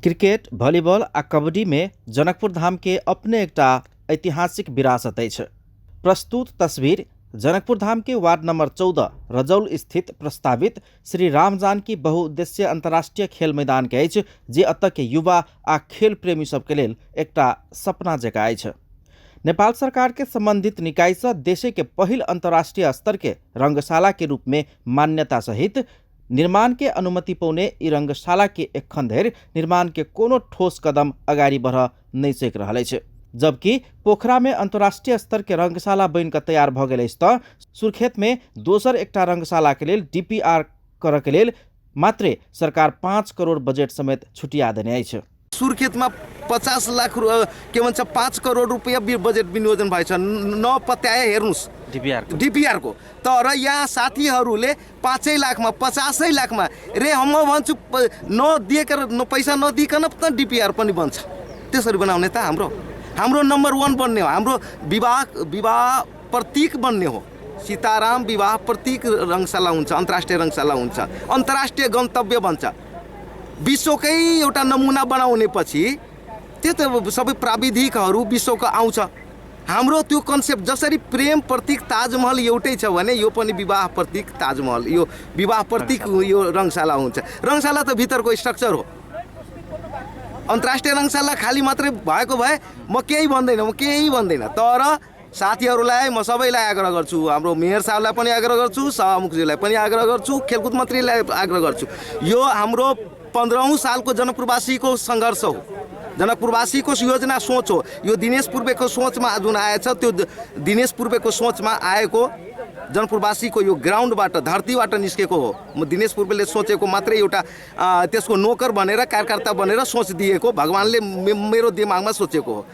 Cricket, volleyball आ कबड्डी में जनकपुर धाम के अपने एकटा ऐतिहासिक विरासत अछि। प्रस्तुत तस्वीर जनकपुर धाम के वार्ड नंबर 14 रजौल स्थित प्रस्तावित श्री राम जानकी बहुउद्देश्य अंतर्राष्ट्रीय खेल मैदान के अछि, जे अतः के युवा आ खेल प्रेमी सबके लेल एकटा सपना जकाँ अछि। नेपाल सरकार के संबंधित निकाय से देशे के पहिल अंतर्राष्ट्रीय स्तर के रंगशाला के रूप में मान्यता सहित निर्माण के अनुमति पाउने ई रंगशाला के एखन धरि निर्माण के कोनो ठोस कदम अगाडि बढ़ नहीं सक रहल अछि। जबकि पोखरा में अंतर्राष्ट्रीय स्तर के रंगशाला बन के तैयार भ गेल अछि त सुर्खेत में दोसर एकटा रंगशाला के लेल डीपीआर करऽ के लेल मात्रे सरकार 5 करोड़ बजेट समेत छुटिया देने अछि। सुर्खेत में 50 लाख के भन्छ 5 करोड़ रुपैयाँ बजेट विनियोजन भएको छ। नपत्याए हेर्नुस् डीपीआर को तर यहाँ साथीहरूले 5 लाखमा 50 लाखमा रे हम भन्छु नदिएकर पैसा नदिकन त डीपीआर पनि बन्छ। त्यसरी बनाउने त हाम्रो नम्बर 1 बन्ने हो। हाम्रो विवाह प्रतीक बन्ने हो। सीताराम विवाह प्रतीक रंगशाला हुन्छ, अन्तर्राष्ट्रिय रंगशाला हुन्छ, अन्तर्राष्ट्रिय गन्तव्य बन्छ। विश्वकै एउटा नमुना बनाउने पछि त्यो त सबै प्राविधिकहरू विश्वको आउँछ। हाम्रो त्यो कन्सेप्ट जसरी प्रेम प्रतीक ताजमहल एउटै छ भने यो पनि विवाह प्रतीक ताजमहल, यो विवाह प्रतीक यो रंगशाला हुन्छ। रंगशाला त भित्रको स्ट्रक्चर हो। अन्तर्राष्ट्रिय रंगशाला खाली मात्रै भएको भए म केही भन्दैन। तर साथीहरूलाई म सबैलाई आग्रह गर्छु, हाम्रो मेयर साहबलाई पनि आग्रह गर्छु, सभामुखज्यूलाई पनि आग्रह गर्छु, खेलकुद मन्त्रीलाई आग्रह गर्छु। यो हाम्रो 15औं सालको जनकपुरवासीको सङ्घर्ष हो, जनकपुरवासीको योजना सोच हो। यो दिनेश पूर्वेको सोचमा जुन आएछ त्यो दिनेश पूर्वेको सोचमा आएको जनकपुरवासीको यो ग्राउन्डबाट धरतीबाट निस्केको हो। म दिनेश पूर्वेले सोचेको मात्रै एउटा त्यसको नोकर बनेर कार्यकर्ता बनेर सोच दिएको भगवानले मेरो दिमागमा सोचेको हो।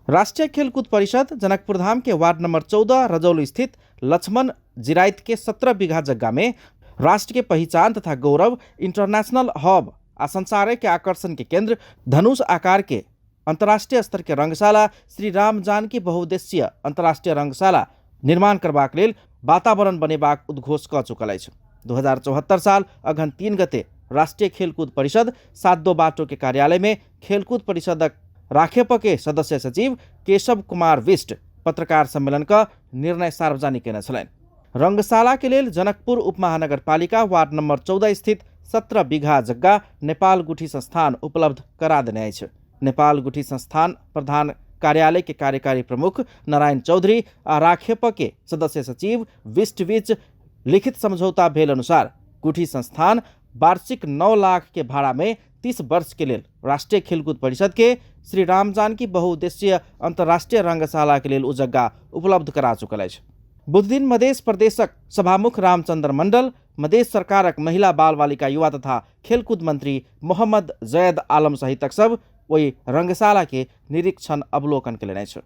राष्ट्रीय खेलकूद परिषद जनकपुर धाम के वार्ड नंबर 14 रजौल स्थित लक्ष्मण जिरायत के 17 बीघा जगह में राष्ट्र के पहचान तथा गौरव, इंटरनेशनल हब आ संसार के आकर्षण के केंद्र, धनुष आकार के अंतर्राष्ट्रीय स्तर के रंगशाला श्री राम जानकी बहुउद्देश्य अंतर्राष्ट्रीय रंगशाला निर्माण करबाक लेल वातावरण बनेबाक उद्घोष क चुकल अछि। 2074 साल अघन 3 गते राष्ट्रीय खेलकूद परिषद 7 बाटो के कार्यालय में खेलकूद परिषदक राखेप के सदस्य सचिव केशव कुमार विष्ट पत्रकार सम्मेलन का निर्णय सार्वजनिक केने छलैन। रंगशाला के लेल जनकपुर उपमहानगरपालिका वार्ड नंबर 14 स्थित 17 बीघा जग्गा नेपाल गुठी संस्थान उपलब्ध करा देने अछि। नेपाल गुठी संस्थान प्रधान कार्यालय के कार्यकारी प्रमुख नारायण चौधरी आ राखेप के सदस्य सचिव विष्ट बीच लिखित समझौता भेल अनुसार गुठी संस्थान वार्षिक 9 लाख के भाड़ा में 30 वर्ष के लेल राष्ट्रीय खेलकूद परिषद के श्री राम जानकी बहुउद्देश्य अंतर्राष्ट्रीय रंगशाला के लेल उ जगह उपलब्ध करा चुकल अछि। बुध दिन मधेश प्रदेशक सभामुख रामचंद्र मंडल, मधेश सरकारक महिला बाल बालिका युवा तथा खेलकूद मंत्री मोहम्मद जैद आलम सहितक सब वही रंगशाला के निरीक्षण अवलोकन केलनि अछि।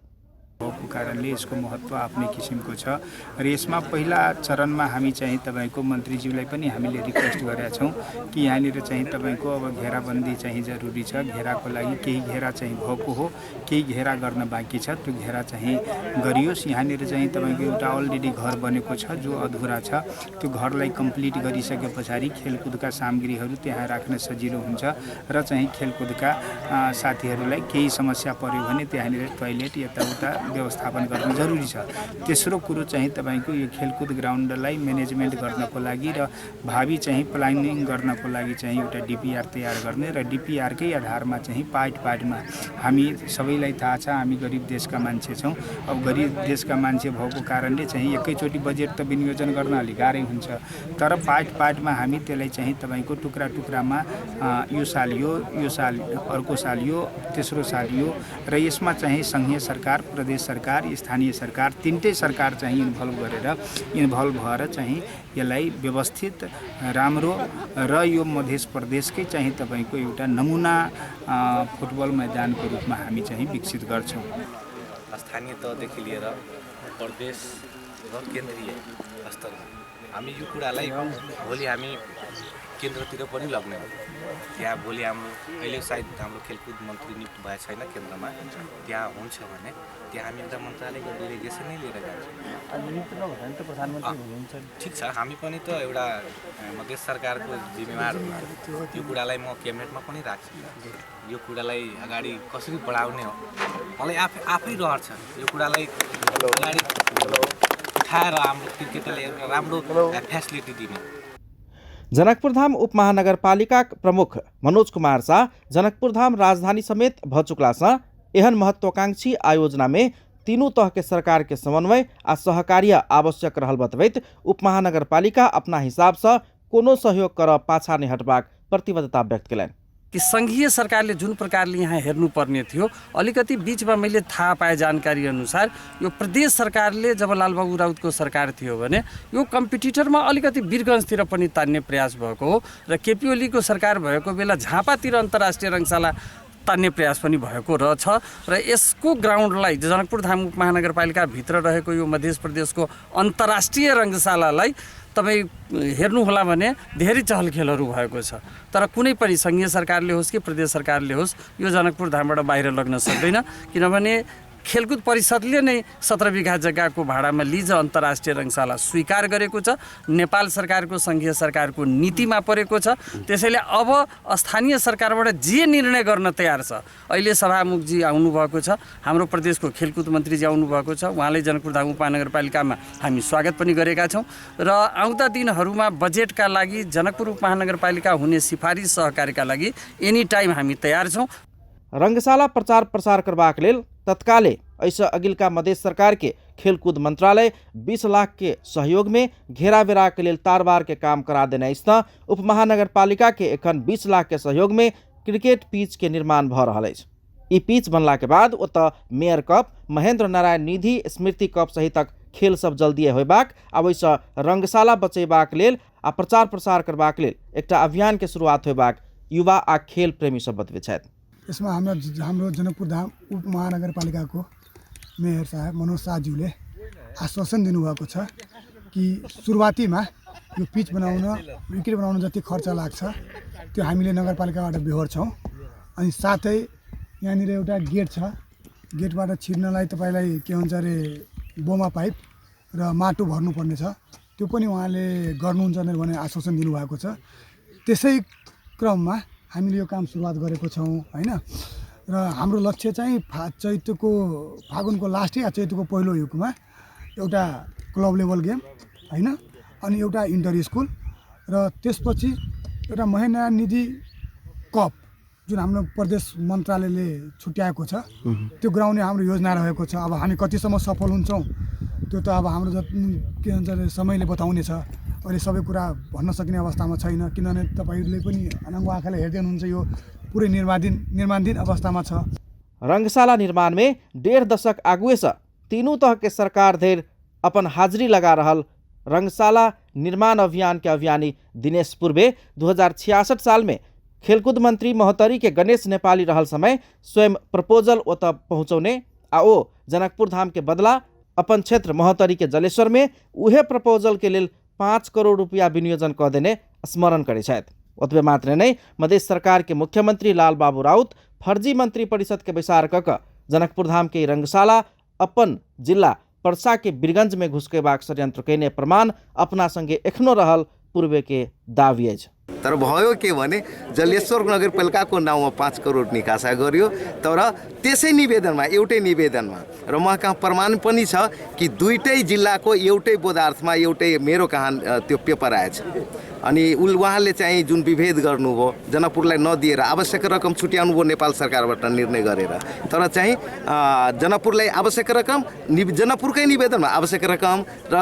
भएको कारणले यसको महत्त्व आफ्नै किसिमको छ र यसमा पहिला चरणमा हामी चाहिँ तपाईको मन्त्रीज्यूलाई पनि हामीले रिक्वेस्ट गरेका छौं कि यहाँनिर चाहिँ तपाईको अब घेराबन्दी चाहिँ जरुरी छ। घेराको लागि केही घेरा चाहिँ भएको हो, केही घेरा गर्न बाँकी छ, त्यो घेरा चाहिँ गरियोस्। यहाँनिर चाहिँ तपाईको एउटा अलरेडी घर बनेको छ जो अधुरा छ। त्यो घरलाई कम्प्लिट गरिसके पछाडि खेलकुदका सामग्रीहरू त्यहाँ राख्न सजिलो हुन्छ र चाहिँ खेलकुदका साथीहरूलाई केही समस्या पर्यो भने त्यहाँनिर टोयलेट यताउता व्यवस्थापन गर्न जरुरी छ। तेस्रो कुरो चाहिँ तपाईको यो खेलकुद ग्राउन्डलाई म्यानेजमेन्ट गर्नको लागि र भावी चाहिँ प्लानिङ गर्नको लागि चाहिँ एउटा डीपीआर तयार गर्ने र डीपीआरकै आधारमा चाहिँ पार्टमा हामी सबैलाई थाहा छ हामी गरिब देशका मान्छे छौं। अब गरिब देशका मान्छे भएको कारणले चाहिँ एकैचोटी बजेट त विनियोजन गर्न अलि गाह्रै हुन्छ। तर पार्टमा हामी त्यसलाई चाहिँ तपाईको टुक्रामा यो साल अर्को साल यो, तेस्रो साल यो र यसमा चाहिँ संघीय सरकार, प्रदेश सरकार, स्थानीय सरकार तीनटै सरकार चाहिँ इन्भल्भ भएर चाहिँ यसलाई व्यवस्थित राम्रो र यो मध्य प्रदेशकै चाहिँ तपाईको एउटा नमुना फुटबल मैदानको रूपमा हामी चाहिँ विकसित गर्छौं। स्थानीय तहदेखि लिएर प्रदेश र केन्द्रीय स्तरमा हामी यो कुरालाई भोलि हामी केन्द्रतिर पनि लग्ने हो। त्यहाँ भोलि हाम्रो अहिले सायद हाम्रो खेलकुद मन्त्री नियुक्त भएको छैन केन्द्रमा, त्यहाँ हुन्छ भने त्यहाँ हामी एउटा मन्त्रालयको डेलिगेसन नै लिएर जान्छौँ। ठिक छ, हामी पनि त एउटा मधेस सरकारको जिम्मेवार हो। यो कुरालाई म क्याबिनेटमा पनि राख्छु। यो कुरालाई अगाडि कसरी बढाउने हो मलाई आफै रहर छ। यो कुरालाई अगाडि उठाएर हाम्रो क्रिकेटलाई एउटा राम्रो फेसिलिटी दिने। जनकपुरधाम उपमहानगरपालिका प्रमुख मनोज कुमार शाह जनकपुरधाम राजधानी समेत भचुकला एहन महत्वाकांक्षी आयोजना में तीनों तह के सरकार के समन्वय आ सहकार्य आवश्यक रहल बतबैत उपमहानगरपालिका अपना हिसाब से कोनो सहयोग कर पाछा नहीं हटबाक प्रतिबद्धता व्यक्त कयलनि कि संघीय सरकारले जुन प्रकारले यहाँ हेर्नुपर्ने थियो, अलिकति बीचमा मैले थाहा पाए जानकारी अनुसार यो प्रदेश सरकारले जब लालबाबु राउतको सरकार थियो भने यो कम्पिटिटरमा अलिकति वीरगञ्जतिर पनि तान्ने प्रयास भएको हो र केपी ओलीको सरकार भएको बेला झापातिर अन्तर्राष्ट्रिय रङ्गशाला तान्ने प्रयास पनि भएको रहेछ र यसको ग्राउन्डलाई जनकपुरधाम उपमहानगरपालिकाभित्र रहेको यो मध्य प्रदेशको अन्तर्राष्ट्रिय रङ्गशालालाई तपाईँ हेर्नुहोला भने धेरै चहलखेलहरू भएको छ। तर कुनै पनि सङ्घीय सरकारले होस् कि प्रदेश सरकारले होस् यो जनकपुरधामबाट बाहिर लग्न सक्दैन, किनभने खेलकुद परिषदले नै 17 बिघा जग्गाको भाडामा लिज अन्तर्राष्ट्रिय रङ्गशाला स्वीकार गरेको छ। नेपाल सरकारको सङ्घीय सरकारको नीतिमा परेको छ। त्यसैले अब स्थानीय सरकारबाट जे निर्णय गर्न तयार छ, अहिले सभामुखजी आउनुभएको छ, हाम्रो प्रदेशको खेलकुद मन्त्रीजी आउनुभएको छ, उहाँले जनकपुरधाम उपमहानगरपालिकामा हामी स्वागत पनि गरेका छौँ र आउँदा दिनहरूमा बजेटका लागि जनकपुर उपमहानगरपालिका हुने सिफारिस सहकार्यका लागि एनी टाइम हामी तयार छौँ। रंगशाला प्रचार प्रसार करबाक लेल तत्काले ऐसा अगिलका मधेश सरकार के खेलकूद मंत्रालय 20 लाख के सहयोग में घेराबेरा के लेल तारबार के काम करा देने इसना उपमहानगरपालिका के एखन 20 लाख के सहयोग में क्रिकेट पिच के निर्माण भ रहल अछि। ई पिच बनला के बाद ओत मेयर कप, महेंद्र नारायण निधि स्मृति कप सहितक खेल सब जल्दी होबाक आ ओइसँ रंगशाला बचेबाक लेल आ प्रचार प्रसार करबाक लेल एकटा अभियान के शुरुआत होबाक युवा आ खेल प्रेमी सब बतबै छथि। यसमा हाम्रो जनकपुरधाम उपमहानगरपालिकाको मेयर साहब मनोज शाहज्यूले आश्वासन दिनुभएको छ कि सुरुवातीमा यो पिच बनाउन, विकेट बनाउन जति खर्च लाग्छ त्यो हामीले नगरपालिकाबाट बेहोर्छौँ। अनि साथै यहाँनिर एउटा गेट छ, गेटबाट छिर्नलाई तपाईँलाई के भन्छ अरे बोमा पाइप र माटो भर्नुपर्ने छ, त्यो पनि उहाँले गर्नुहुन्छ भने आश्वासन दिनुभएको छ। त्यसै क्रममा हामीले यो काम सुरुवात गरेको छौँ हैन। र हाम्रो लक्ष्य चाहिँ फागुनको लास्ट या चैतको पहिलो युगमा एउटा क्लब लेभल गेम हैन, अनि एउटा इन्टर स्कुल र त्यसपछि एउटा महेन्द्र निधि कप जुन हाम्रो प्रदेश मन्त्रालयले छुट्याएको छ त्यो गराउने हाम्रो योजना रहेको छ। अब हामी कतिसम्म सफल हुन्छौँ त्यो त अब हाम्रो के भन्छ समयले बताउने छ। अहिले सबै कुरा भन्न सक्ने अवस्थामा छैन, किनभने तपाईहरूले पनि अनङ्गो आँखाले हेर्दै हुनुहुन्छ यो पुरै निर्माणाधीन अवस्थामा छ। रंगशाला निर्माण में 1.5 दशक आगुए से तीनों तह के सरकार धेर अपन हाजिरी लगा रहल रंगशाला निर्माण अभियान के अभियानी दिनेश पूर्वे 2066 साल में खेलकूद मंत्री महोत्तरी के गणेश नेपाली रहल समय स्वयं प्रपोजल ओत पहुँचौने आ ओ जनकपुरधाम के बदला अपन क्षेत्र महोत्तरी के जलेश्वर में उहे प्रपोजल के लेल 5 करोड़ रुपया विनियोजन क देने स्मरण करे छथि। ओतबे मात्र नहीं, मधेश सरकार के मुख्यमंत्री लालबाबू राउत फर्जी मंत्री परिषद के विचार क जनकपुरधाम के रंगशाला अपन जिला पर्सा के वीरगंज में घुसकेबाक षड्यंत्र कैने प्रमाण अपना संगे एखनो रहल पूर्वे के दावी अछि। तर भयो के भने जलेश्वर नगरपालिकाको नाउँमा 5 करोड निकासा गर्यो, तर त्यसै निवेदनमा एउटै निवेदनमा र म कहाँ प्रमाण पनि छ कि दुईटै जिल्लाको एउटै बोधार्थमा एउटै मेरो कहाँ त्यो पेपर आएछ। अनि उहाँले चाहिँ जुन विभेद गर्नुभयो, जनकपुरलाई नदिएर आवश्यक रकम छुट्याउनु भयो नेपाल सरकारबाट निर्णय गरेर, तर चाहिँ जनकपुरलाई आवश्यक रकम जनकपुरकै निवेदनमा आवश्यक रकम र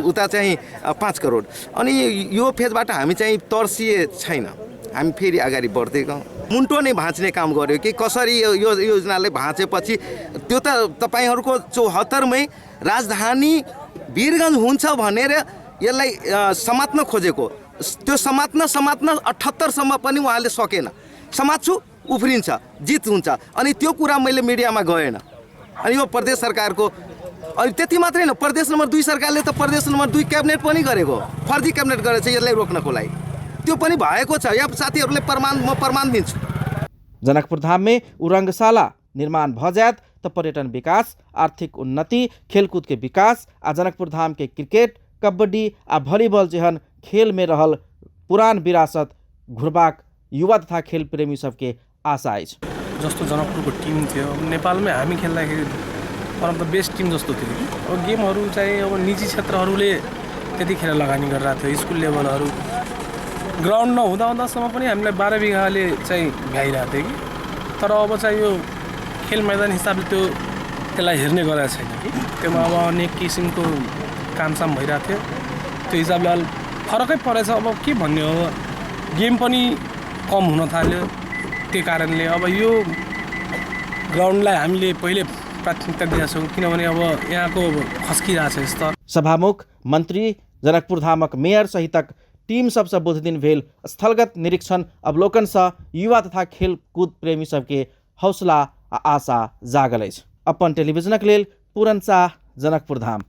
उता चाहिँ 5 करोड। अनि यो फेजबाट हामी चाहिँ तर्सिए छैन, हामी फेरि अगाडि बढ्दै गयौँ। मुन्टो नै भाँच्ने काम गर्यो कि कसरी यो योजनाले भाँचेपछि त्यो त तपाईँहरूको 74 मै राजधानी वीरगञ्ज हुन्छ भनेर यसलाई समात्न खोजेको, त्यो समात्न 78 सम्म पनि उहाँले सकेन। समात्छु उफ्रिन्छ, जित हुन्छ। अनि त्यो कुरा मैले मिडियामा गएन। अनि यो प्रदेश सरकारको, अनि त्यति मात्रै होइन, प्रदेश नम्बर 2 सरकारले त प्रदेश नम्बर 2 क्याबिनेट पनि गरेको, फर्जी क्याबिनेट गरेछ यसलाई रोक्नको लागि। त्यो पनि भएको छ। यहाँ साथीहरूले म प्रमाण दिन्छु। जनकपुर धाम में उरंगशाला निर्माण भ जात तो पर्यटन विकास, आर्थिक उन्नति, खेलकूद के विकास आ जनकपुर धाम के क्रिकेट, कबड्डी आ वॉलीबॉल जेहन खेल में रहल पुरान विरासत घुरबाक युवा तथा खेल प्रेमी सबके आशा अछि। जस्तो जनकपुरको टिम थियो, अब नेपालमै हामी खेल्दाखेरि one of the best team जस्तो थियो कि अब गेमहरू चाहिँ अब निजी क्षेत्रहरूले त्यतिखेर लगानी गरिरहेको थियो। स्कुल लेभलहरू ग्राउन्ड नहुँदा हुँदासम्म पनि हामीलाई 12 बिघाले चाहिँ भ्याइरहेको थियो कि, तर अब चाहिँ यो खेल मैदान हिसाबले त्यसलाई हेर्ने गरेको छैन कि, त्यसमा अब अनेक किसिमको कामसाम भइरहेको थियो। त्यो हिसाबले अलि फरकै परेछ। अब के भन्ने हो, गेम पनि कम हुन थाल्यो। त्यो कारणले अब यो ग्राउन्डलाई हामीले पहिले प्राथमिकता दिएका छौँ, किनभने अब यहाँको खस्किरहेको छ स्तर। सभामुख मन्त्री, जनकपुर धामक मेयर सहितक टीम सबसे बुध दिन भेल स्थलगत निरीक्षण अवलोकन से युवा तथा खेलकूद प्रेमी सबके हौसला आ आशा जागल अछि। अपन टेलीविजनक लेल पूरन शाह, जनकपुर धाम।